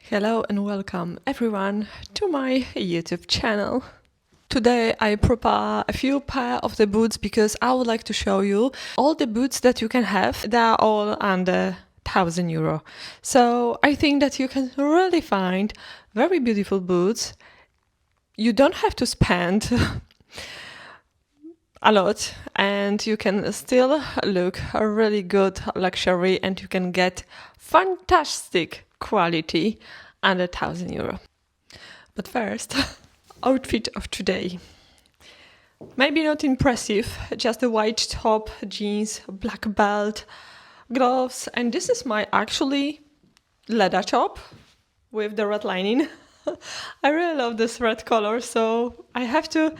Hello and welcome everyone to my YouTube channel. Today I prepare a few pair of the boots because I would like to show you all the boots that you can have. They are all under €1,000. So I think that you can really find very beautiful boots. You don't have to spend a lot and you can still look a really good luxury and you can get fantastic quality under €1,000. But first, outfit of today. Maybe not impressive, just a white top, jeans, black belt, gloves, and this is my actually leather top with the red lining. I really love this red color, so I have to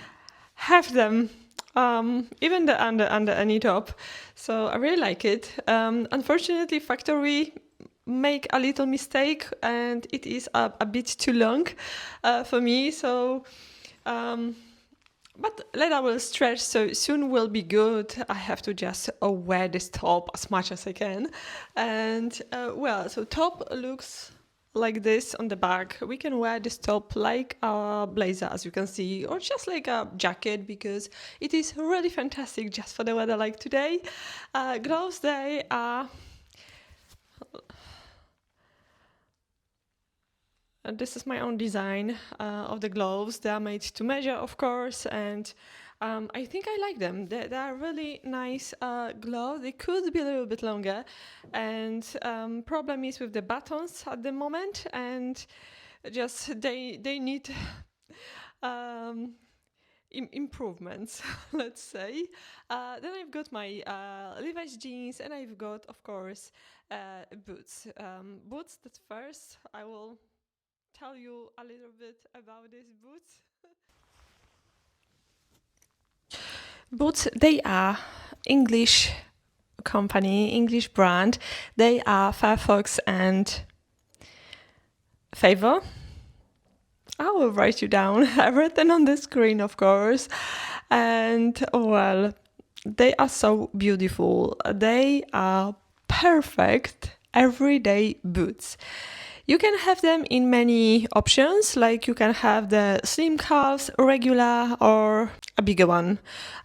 have them. Even under any top, so I really like it. Unfortunately, factory make a little mistake, and it is a bit too long for me. So, but leather will stretch, so soon will be good. I have to just wear this top as much as I can, and so top looks like this on the back. We can wear this top like a blazer, as you can see, or just like a jacket, because it is really fantastic just for the weather like today. Gloves, they are this is my own design of the gloves. They are made to measure, of course, and I think I like them. They are really nice gloves. They could be a little bit longer, and problem is with the buttons at the moment, and just they need improvements, let's say. Then I've got my Levi's jeans, and I've got, of course, boots. Boots that first I will tell you a little bit about these boots. Boots, they are English company, English brand. They are Fairfax and Favor. I will write you down. I've written on the screen, of course. And well, they are so beautiful. They are perfect everyday boots. You can have them in many options, like you can have the slim calves, regular, or a bigger one.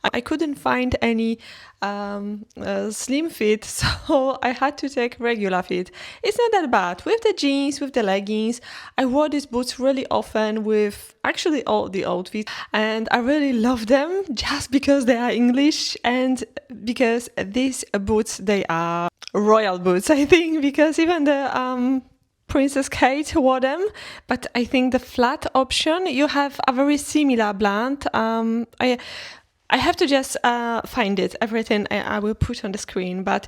I couldn't find any slim fit, so I had to take regular fit. It's not that bad. With the jeans, with the leggings, I wore these boots really often with actually all the outfits, and I really love them just because they are English and because these boots, they are royal boots, I think, because even the Princess Kate wore them, but I think the flat option, you have a very similar blend. I have to just find it. Everything I will put on the screen, but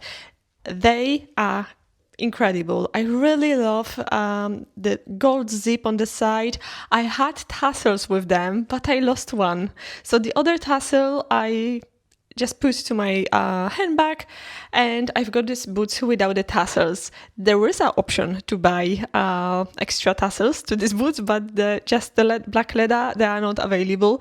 they are incredible. I really love the gold zip on the side. I had tassels with them, but I lost one. So the other tassel I just put to my handbag, and I've got this boots without the tassels. There is an option to buy extra tassels to these boots, but just the black leather, they are not available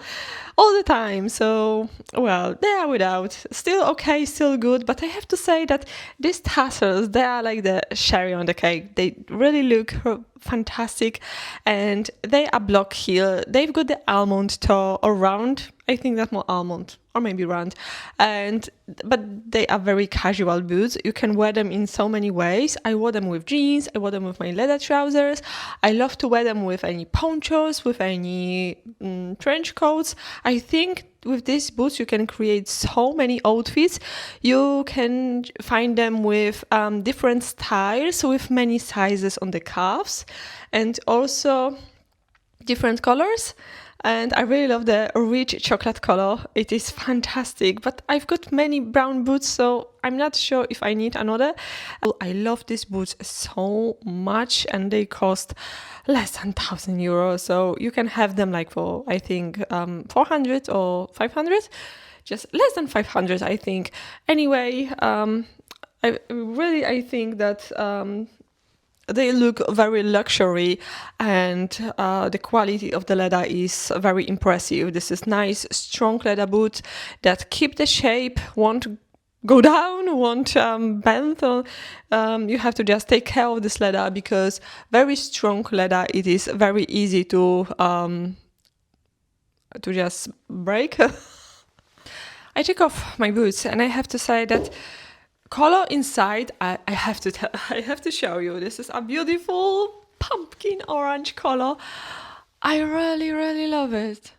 all the time. So, well, they are without. Still okay, still good, but I have to say that these tassels, they are like the cherry on the cake. They really look fantastic, and they are block heel. They've got the almond toe or round. I think that's more almond or maybe round, but they are very casual boots. You can wear them in so many ways. I wore them with jeans. I wore them with my leather trousers. I love to wear them with any ponchos, with any trench coats. I think with these boots you can create so many outfits. You can find them with different styles, with many sizes on the calves, and also different colors. And I really love the rich chocolate color. It is fantastic, but I've got many brown boots, so I'm not sure if I need another. I love these boots so much, and they cost less than €1,000. So you can have them like for, I think, 400 or 500, just less than 500, I think. Anyway, I think that they look very luxury, and the quality of the leather is very impressive. This is nice, strong leather boots that keep the shape, won't go down, won't bend. You have to just take care of this leather, because very strong leather, it is very easy to just break. I took off my boots, and I have to say that color inside, I have to show you. This is a beautiful pumpkin orange color. I really, really love it.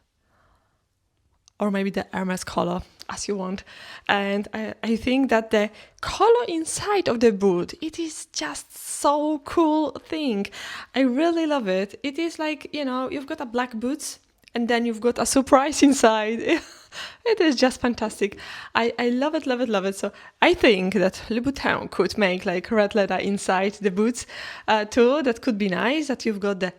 Or maybe the Hermes color, as you want. And I think that the color inside of the boot, it is just so cool thing. I really love it. It is like, you've got a black boots, and then you've got a surprise inside. It is just fantastic. I love it, love it, love it. So I think that Louboutin could make like red leather inside the boots too. That could be nice, that you've got the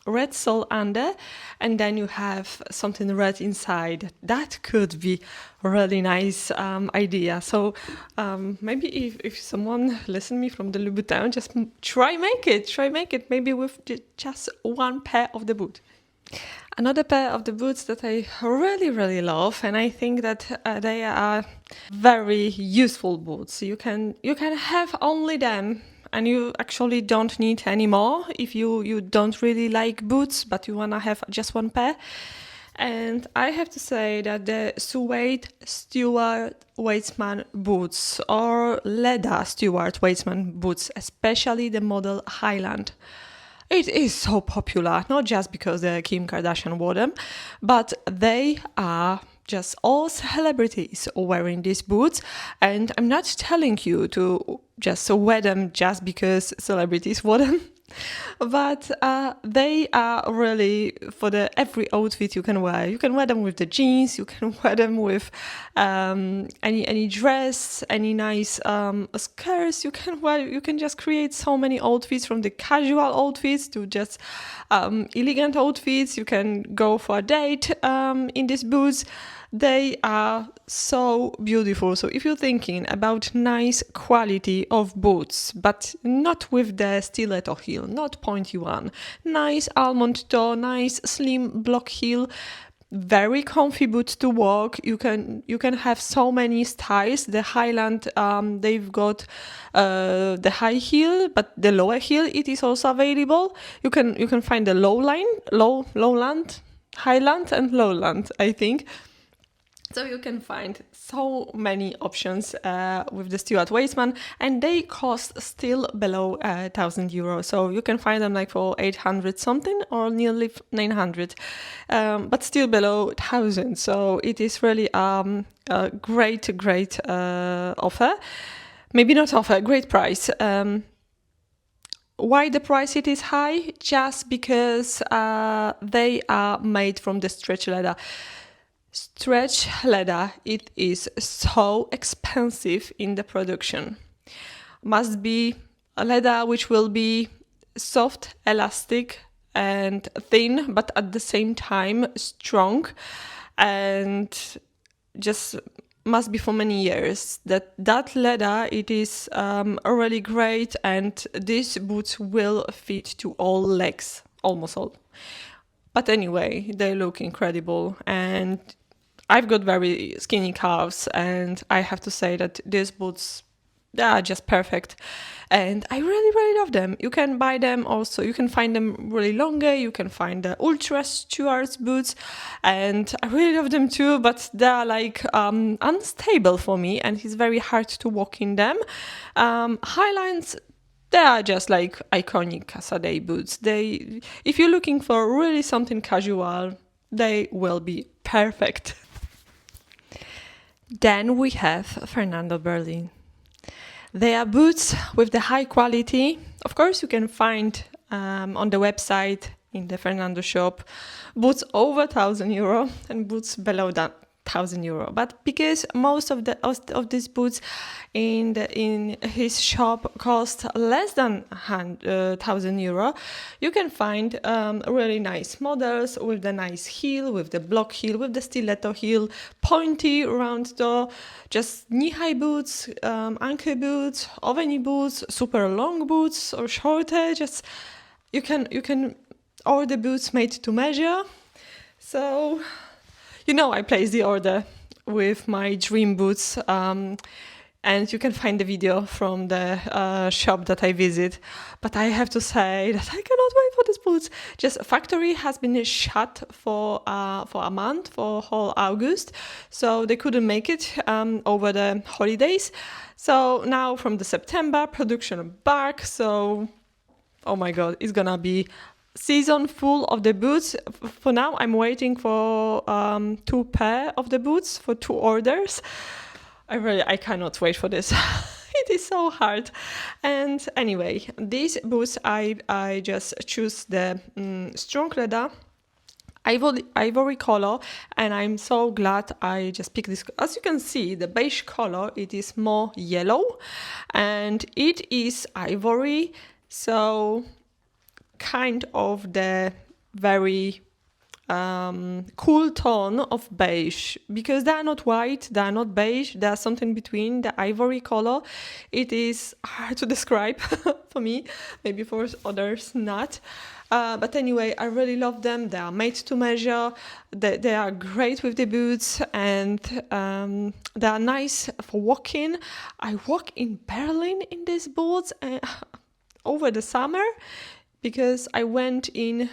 red sole under, and then you have something red inside. That could be a really nice idea. So maybe if someone listen me from the Louboutin, just try make it maybe with just one pair of the boot. Another pair of the boots that I really, really love, and I think that they are very useful boots. You can have only them, and you actually don't need any more if you don't really like boots, but you wanna have just one pair. And I have to say that the suede Stuart Weitzman boots, or leather Stuart Weitzman boots, especially the model Highland, it is so popular, not just because Kim Kardashian wore them, but they are just all celebrities wearing these boots. And I'm not telling you to just wear them just because celebrities wore them. But they are really for every outfit you can wear. You can wear them with the jeans. You can wear them with any dress, any nice skirts. You can just create so many outfits, from the casual outfits to just elegant outfits. You can go for a date in these boots. They are so beautiful. So if you're thinking about nice quality of boots, but not with the stiletto heel, not pointy one, nice almond toe, nice slim block heel, very comfy boots to walk. You can have so many styles. The Highland, they've got the high heel, but the lower heel, it is also available. You can find the lowland, Highland and lowland, I think. So you can find so many options with the Stuart Weitzman, and they cost still below €1,000. So you can find them like for 800 something or nearly 900, but still below 1,000. So it is really a great offer. Maybe not offer, great price. Why the price it is high? Just because they are made from the stretch leather. Stretch leather, it is so expensive in the production. Must be a leather which will be soft, elastic and thin, but at the same time strong, and just must be for many years. That leather, it is really great, and these boots will fit to all legs, almost all. But anyway, they look incredible, and I've got very skinny calves, and I have to say that these boots, they are just perfect, and I really, really love them. You can buy them also. You can find them really longer. You can find the Ultra Stuart boots, and I really love them too, but they are like unstable for me, and it's very hard to walk in them. Highlands, they are just like iconic Kazar boots. If you're looking for really something casual, they will be perfect. Then we have Fernando Berlin. They are boots with the high quality. Of course, you can find on the website, in the Fernando shop, boots over €1,000 and boots below that €1,000. But because most of these boots in his shop cost less than €1,000, you can find really nice models with the nice heel, with the block heel, with the stiletto heel, pointy round toe, just knee-high boots, ankle boots, oveny boots, super long boots or shorter. Just you can order boots made to measure. So I placed the order with my dream boots. And you can find the video from the shop that I visit. But I have to say that I cannot wait for these boots. Just factory has been shut for a month, for whole August, so they couldn't make it over the holidays. So now from the September, production back. So, oh my God, it's gonna be season full of the boots. For now, I'm waiting for 2 pair of the boots for 2 orders. I cannot wait for this. It is so hard. And anyway, these boots, I just choose the strong leather, ivory color, and I'm so glad I just picked this. As you can see, the beige color, it is more yellow, and it is ivory, so kind of the very cool tone of beige, because they are not white, they are not beige, they are something between the ivory color. It is hard to describe for me, maybe for others not. But anyway, I really love them. They are made to measure. They are great with the boots, and they are nice for walking. I walk in Berlin in these boots over the summer, because I went in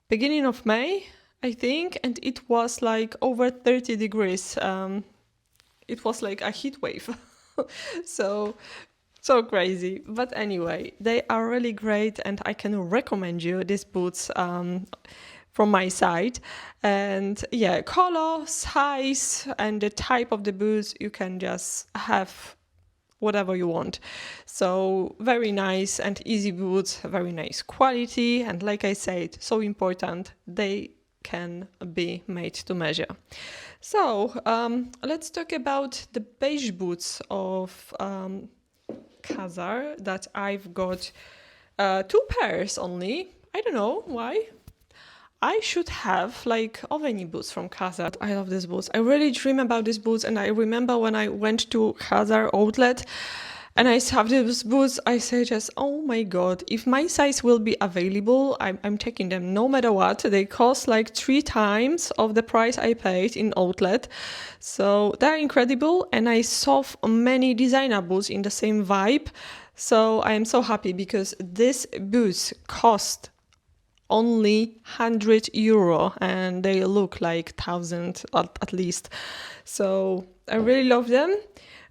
beginning of May, I think, and it was like over 30 degrees. It was like a heat wave. So crazy. But anyway, they are really great, and I can recommend you these boots from my side. And yeah, color, size, and the type of the boots, you can just have whatever you want. So very nice and easy boots, very nice quality, and like I said, so important, they can be made to measure. So let's talk about the beige boots of Kazar that I've got 2 pairs only. I don't know why. I should have like Oveni boots from Kazar. I love these boots. I really dream about these boots, and I remember when I went to Kazar outlet and I saw these boots, I say just, oh my God, if my size will be available, I'm taking them no matter what. They cost like 3 times of the price I paid in outlet. So they're incredible, and I saw many designer boots in the same vibe. So I am so happy, because these boots cost only €100, and they look like 1,000 at least. So I really love them.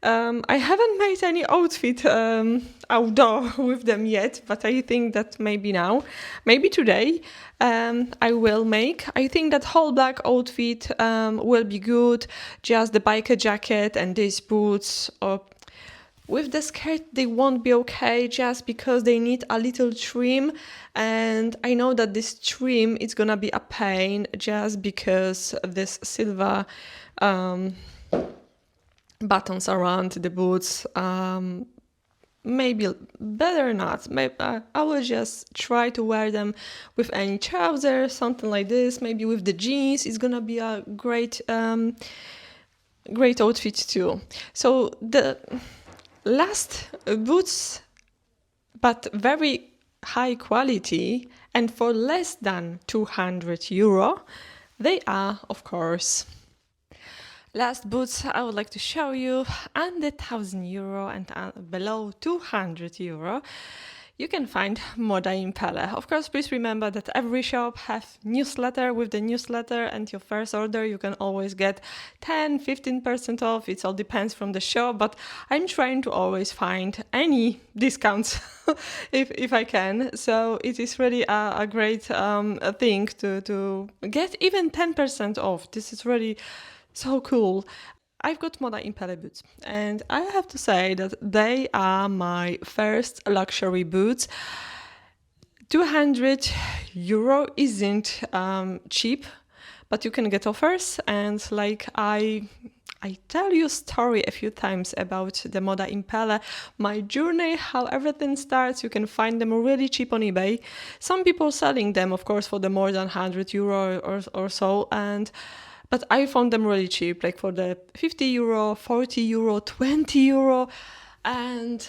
I haven't made any outfit outdoor with them yet, but I think that maybe now, maybe today, I will make. I think that whole black outfit will be good. Just the biker jacket and these boots, or with the skirt, they won't be okay, just because they need a little trim. And I know that this trim is gonna be a pain, just because this silver buttons around the boots. Maybe better not. Maybe I will just try to wear them with any trousers, something like this. Maybe with the jeans, it's gonna be a great outfit too. So the last boots, but very high quality and for less than €200, they are, of course, last boots I would like to show you, under €1,000 and below €200. You can find Moda in Pelle. Of course, please remember that every shop has newsletter. With the newsletter and your first order, you can always get 10-15% off. It all depends from the shop, but I'm trying to always find any discounts if I can. So it is really a great thing to get even 10% off. This is really so cool. I've got Moda in Pelle boots, and I have to say that they are my first luxury boots. €200 isn't cheap, but you can get offers. And like I tell you story a few times about the Moda in Pelle, my journey, how everything starts. You can find them really cheap on eBay. Some people selling them, of course, for the more than €100 or so, but I found them really cheap, like for the €50, €40, €20, and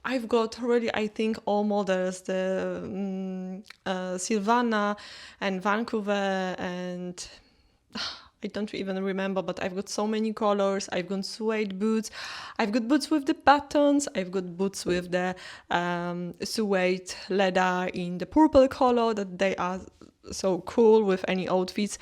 I've got really, I think, all models, the Silvana and Vancouver, and I don't even remember, but I've got so many colors. I've got suede boots. I've got boots with the buttons. I've got boots with the suede leather in the purple color that they are so cool with any outfits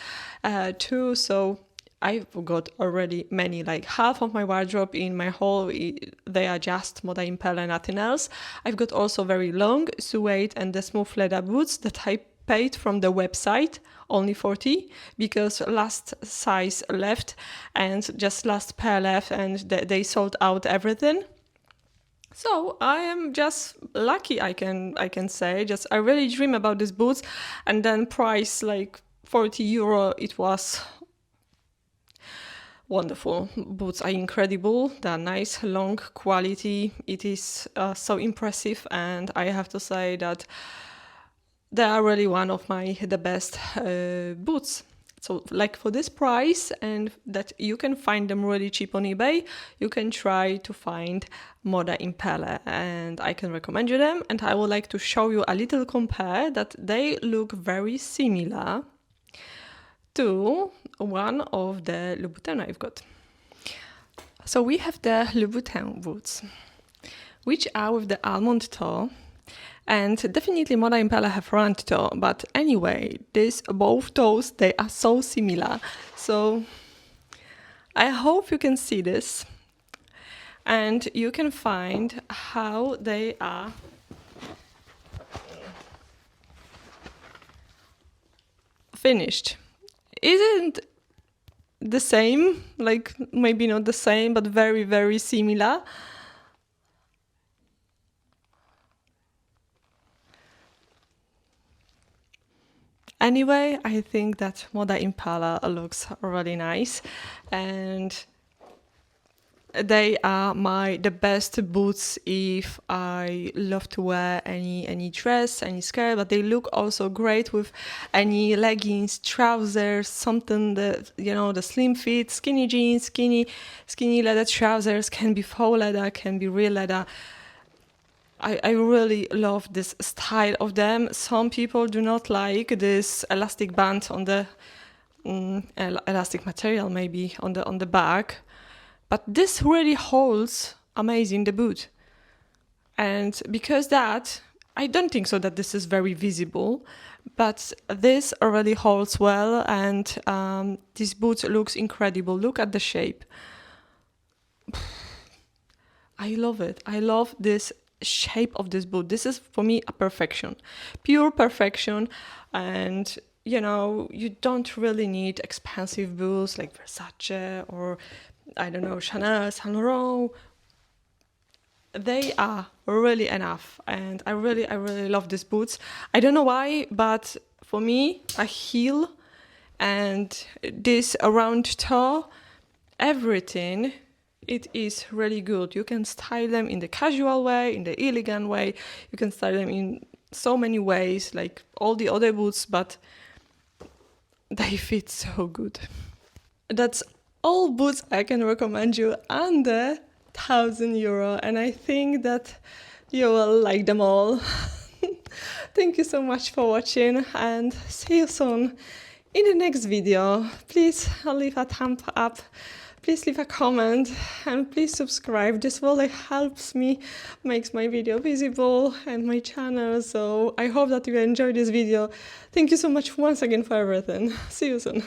too. So I've got already many, like half of my wardrobe in my haul, they are just Moda in Pelle, nothing else. I've got also very long suede and the smooth leather boots that I paid from the website, only 40, because last size left and just last pair left and they sold out everything. So I am just lucky, I can say. Just I really dream about these boots, and then price like 40 euro, it was wonderful. Boots are incredible. They are nice, long quality. It is so impressive, and I have to say that they are really one of the best boots. So like for this price, and that you can find them really cheap on eBay, you can try to find Moda in Pelle, and I can recommend you them. And I would like to show you a little compare that they look very similar to one of the Louboutin I've got. So we have the Louboutin boots, which are with the almond toe. And definitely Moda in Pelle have round toe, but anyway, both toes, they are so similar. So I hope you can see this and you can find how they are finished. Isn't the same, like maybe not the same, but very, very similar. Anyway, I think that Moda in Pelle looks really nice, and they are the best boots if I love to wear any dress, any skirt, but they look also great with any leggings, trousers, something that, you know, the slim fit, skinny jeans, skinny leather trousers, can be faux leather, can be real leather. I really love this style of them. Some people do not like this elastic band on the elastic material, maybe on the back, but this really holds amazing the boot. And because that, I don't think so that this is very visible, but this already holds well, and this boot looks incredible. Look at the shape. I love it. I love this shape of this boot. This is for me a perfection, pure perfection. And you know, you don't really need expensive boots like Versace or I don't know, Chanel, Saint Laurent. They are really enough, and I really love these boots. I don't know why, but for me, a heel and this round toe, everything, it is really good. You can style them in the casual way, in the elegant way. You can style them in so many ways, like all the other boots, but they fit so good. That's all boots I can recommend you under 1,000 euro, and I think that you will like them all. Thank you so much for watching, and see you soon in the next video. Please leave a thumb up, please leave a comment, and please subscribe. This really helps me, makes my video visible and my channel. So I hope that you enjoyed this video. Thank you so much once again for everything. See you soon.